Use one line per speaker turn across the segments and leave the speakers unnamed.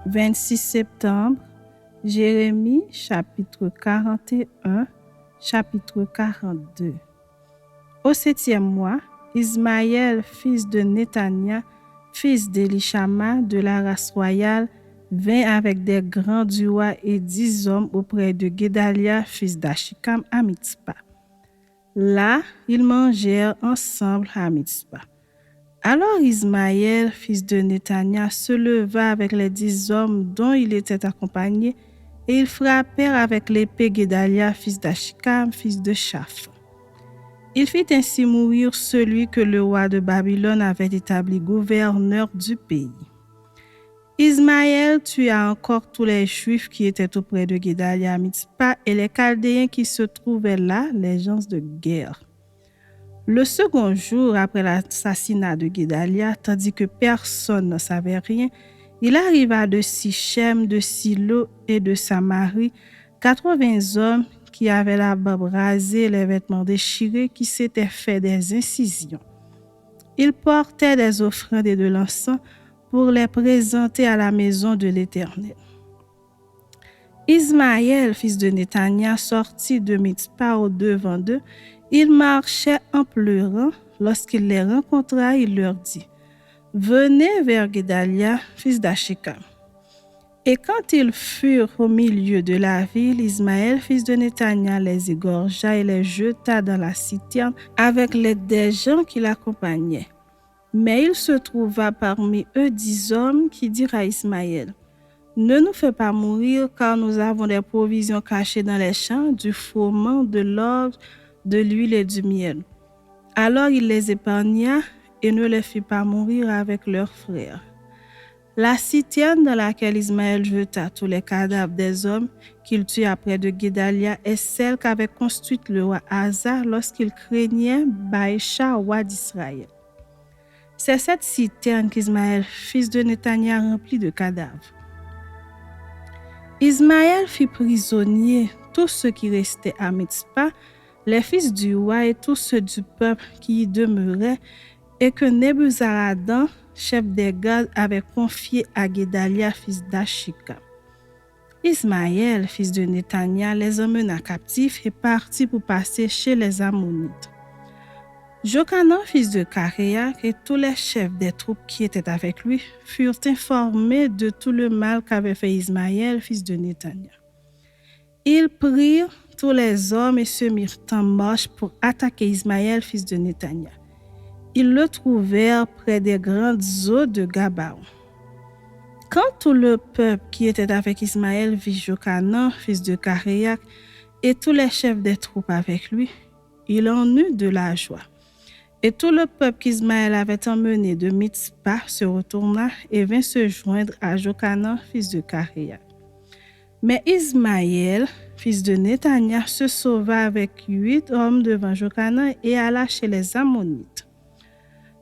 26 septembre, Jérémie, chapitre 41, chapitre 42. Au 7e mois, Ismaël, fils de Néthania, fils d'Élishama, de la race royale, vint avec des grands du roi et 10 hommes auprès de Guédalia, fils d'Achikam, à Mitzpa. Là, ils mangèrent ensemble à Mitzpa. Alors Ismaël, fils de Néthania, se leva avec les 10 hommes dont il était accompagné, et ils frappèrent avec l'épée Guédalia, fils d'Achikam, fils de Shaphan. Il fit ainsi mourir celui que le roi de Babylone avait établi gouverneur du pays. Ismaël tua encore tous les Juifs qui étaient auprès de Guédalia à Mitzpa et les Chaldéens qui se trouvaient là, les gens de guerre. Le second jour après l'assassinat de Guédalia, tandis que personne ne savait rien, il arriva de Sichem, de Silo et de Samarie 80 hommes qui avaient la barbe rasée, les vêtements déchirés, qui s'étaient fait des incisions. Ils portaient des offrandes et de l'encens pour les présenter à la maison de l'Éternel. Ismaël, fils de Néthania, sortit de Mitzpa au devant d'eux. Il marchait en pleurant. Lorsqu'il les rencontra, il leur dit: « Venez vers Guédalia, fils d'Achikam. » Et quand ils furent au milieu de la ville, Ismaël, fils de Néthania, les égorgea et les jeta dans la citerne avec l'aide des gens qui l'accompagnaient. Mais il se trouva parmi eux 10 hommes qui dirent à Ismaël: « Ne nous fais pas mourir, car nous avons des provisions cachées dans les champs, du froment, de l'orge, de l'huile et du miel. » Alors il les épargna et ne les fit pas mourir avec leurs frères. La citerne dans laquelle Ismaël jeta tous les cadavres des hommes qu'il tua près de Guédalia est celle qu'avait construite le roi Asa lorsqu'il craignait Baïcha, roi d'Israël. C'est cette citerne qu'Ismaël, fils de Néthania, remplit de cadavres. Ismaël fit prisonnier tous ceux qui restaient à Mitzpa, les fils du roi et tous ceux du peuple qui y demeuraient, et que Nebuzaradan, chef des gardes, avait confié à Guédalia, fils d'Achikam. Ismaël, fils de Néthania, les emmena captifs et partit pour passer chez les Ammonites. Jochanan, fils de Karéak, et tous les chefs des troupes qui étaient avec lui furent informés de tout le mal qu'avait fait Ismaël, fils de Néthania. Ils prirent tous les hommes et se mirent en marche pour attaquer Ismaël, fils de Néthania. Ils le trouvèrent près des grandes eaux de Gabaon. Quand tout le peuple qui était avec Ismaël vit Jochanan, fils de Karéak, et tous les chefs des troupes avec lui, il en eut de la joie. Et tout le peuple qu'Ismaël avait emmené de Mitzpa se retourna et vint se joindre à Jochanan, fils de Karéak. Mais Ismaël, fils de Néthania, se sauva avec 8 hommes devant Jochanan et alla chez les Ammonites.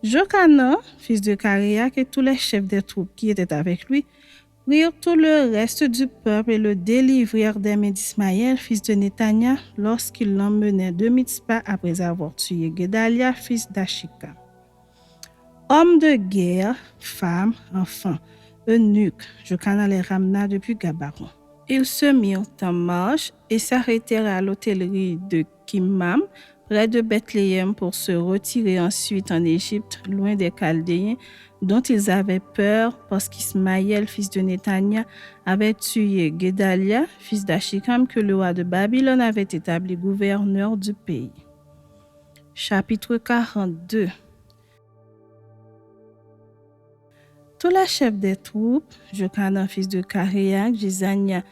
Jochanan, fils de Karéak, et tous les chefs des troupes qui étaient avec lui prirent tout le reste du peuple et le délivrèrent des mains d'Ismaël, fils de Néthania, lorsqu'il l'emmenait de Mitzpa après avoir tué Guédalia, fils d'Achikam. Hommes de guerre, femmes, enfants, eunuques, Jochanan les ramena depuis Gabaron. Ils se mirent en marche et s'arrêtèrent à l'hôtellerie de Kimham, près de Bethléem, pour se retirer ensuite en Égypte, loin des Chaldéens, dont ils avaient peur parce qu'Ismaël, fils de Néthania, avait tué Guédalia, fils d'Achikam, que le roi de Babylone avait établi gouverneur du pays. Chapitre 42. Tous les chefs des troupes, Jochanan, fils de Karéak, Jezania,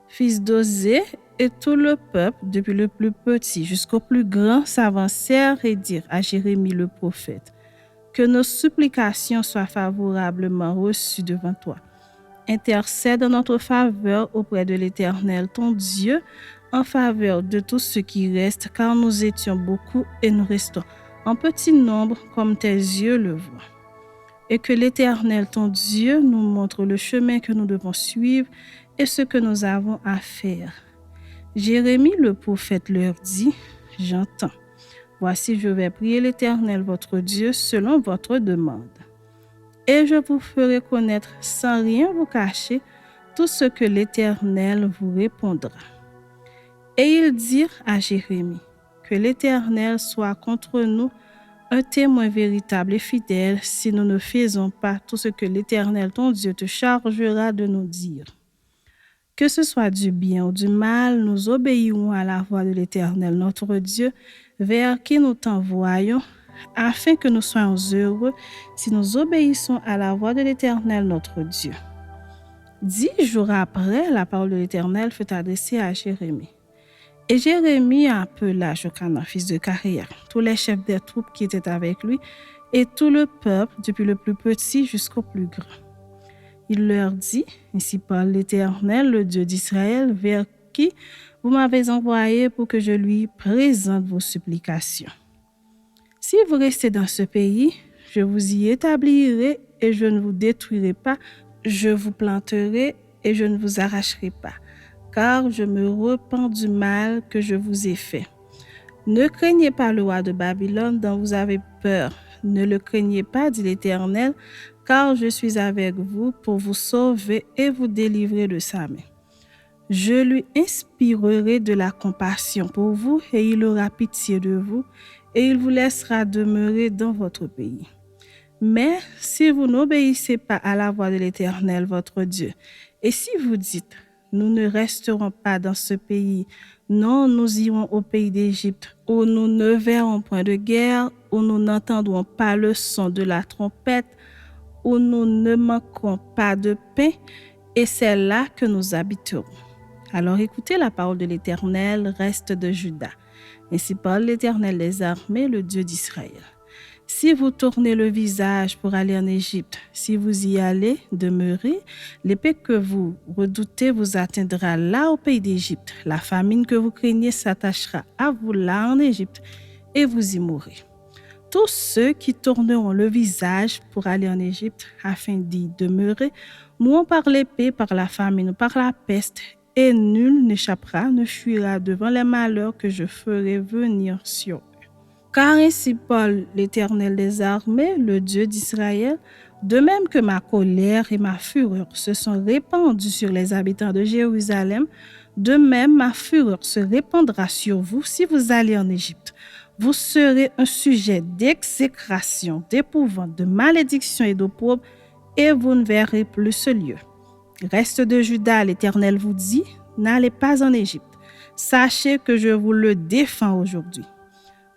fils d'Osée, et tout le peuple, depuis le plus petit jusqu'au plus grand, s'avancèrent et dirent à Jérémie le prophète: « Que nos supplications soient favorablement reçues devant toi. Intercède en notre faveur auprès de l'Éternel, ton Dieu, en faveur de tous ceux qui restent, car nous étions beaucoup et nous restons en petit nombre, comme tes yeux le voient. Et que l'Éternel, ton Dieu, nous montre le chemin que nous devons suivre et ce que nous avons à faire. » Jérémie le prophète leur dit: « J'entends. Voici, je vais prier l'Éternel votre Dieu selon votre demande. Et je vous ferai connaître sans rien vous cacher tout ce que l'Éternel vous répondra. Et ils dirent à Jérémie, que l'Éternel soit contre nous un témoin véritable et fidèle si nous ne faisons pas tout ce que l'Éternel ton Dieu te chargera de nous dire. Que ce soit du bien ou du mal, nous obéirons à la voix de l'Éternel notre Dieu, vers qui nous t'envoyons, afin que nous soyons heureux si nous obéissons à la voix de l'Éternel notre Dieu. 10 jours après, la parole de l'Éternel fut adressée à Jérémie. Et Jérémie appela Jochanan, fils de Karéa, tous les chefs des troupes qui étaient avec lui, et tout le peuple, depuis le plus petit jusqu'au plus grand. Il leur dit, ainsi parle l'Éternel, le Dieu d'Israël, vers qui vous m'avez envoyé pour que je lui présente vos supplications. Si vous restez dans ce pays, je vous y établirai et je ne vous détruirai pas, je vous planterai et je ne vous arracherai pas, car je me repens du mal que je vous ai fait. Ne craignez pas le roi de Babylone dont vous avez peur. Ne le craignez pas, dit l'Éternel, car je suis avec vous pour vous sauver et vous délivrer de sa main. Je lui inspirerai de la compassion pour vous et il aura pitié de vous et il vous laissera demeurer dans votre pays. Mais si vous n'obéissez pas à la voix de l'Éternel, votre Dieu, et si vous dites, nous ne resterons pas dans ce pays, non, nous irons au pays d'Égypte, où nous ne verrons point de guerre, où nous n'entendrons pas le son de la trompette, où nous ne manquerons pas de pain, et c'est là que nous habiterons. Alors écoutez la parole de l'Éternel, reste de Juda. Ainsi parle l'Éternel des armées, le Dieu d'Israël. Si vous tournez le visage pour aller en Égypte, si vous y allez, demeurez, l'épée que vous redoutez vous atteindra là au pays d'Égypte. La famine que vous craignez s'attachera à vous là en Égypte et vous y mourrez. Tous ceux qui tourneront le visage pour aller en Égypte afin d'y demeurer mourront par l'épée, par la famine ou par la peste, et nul n'échappera, ne fuira devant les malheurs que je ferai venir sur eux. Car ainsi parle l'Éternel des armées, le Dieu d'Israël, de même que ma colère et ma fureur se sont répandues sur les habitants de Jérusalem, de même ma fureur se répandra sur vous si vous allez en Égypte. Vous serez un sujet d'exécration, d'épouvante, de malédiction et d'opprobre, et vous ne verrez plus ce lieu. Reste de Juda, l'Éternel vous dit, n'allez pas en Égypte. Sachez que je vous le défends aujourd'hui.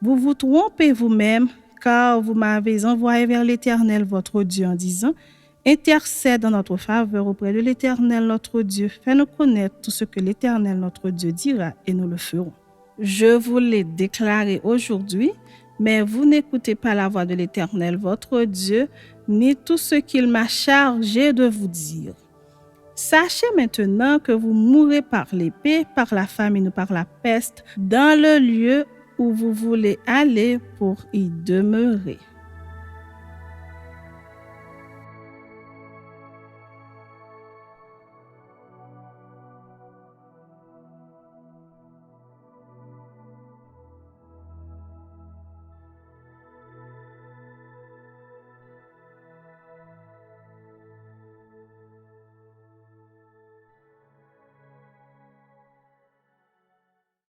Vous vous trompez vous-même, car vous m'avez envoyé vers l'Éternel votre Dieu en disant, intercède en notre faveur auprès de l'Éternel notre Dieu, fais-nous connaître tout ce que l'Éternel notre Dieu dira et nous le ferons. Je vous l'ai déclaré aujourd'hui, mais vous n'écoutez pas la voix de l'Éternel votre Dieu, ni tout ce qu'il m'a chargé de vous dire. Sachez maintenant que vous mourrez par l'épée, par la famine ou par la peste, dans le lieu où vous voulez aller pour y demeurer.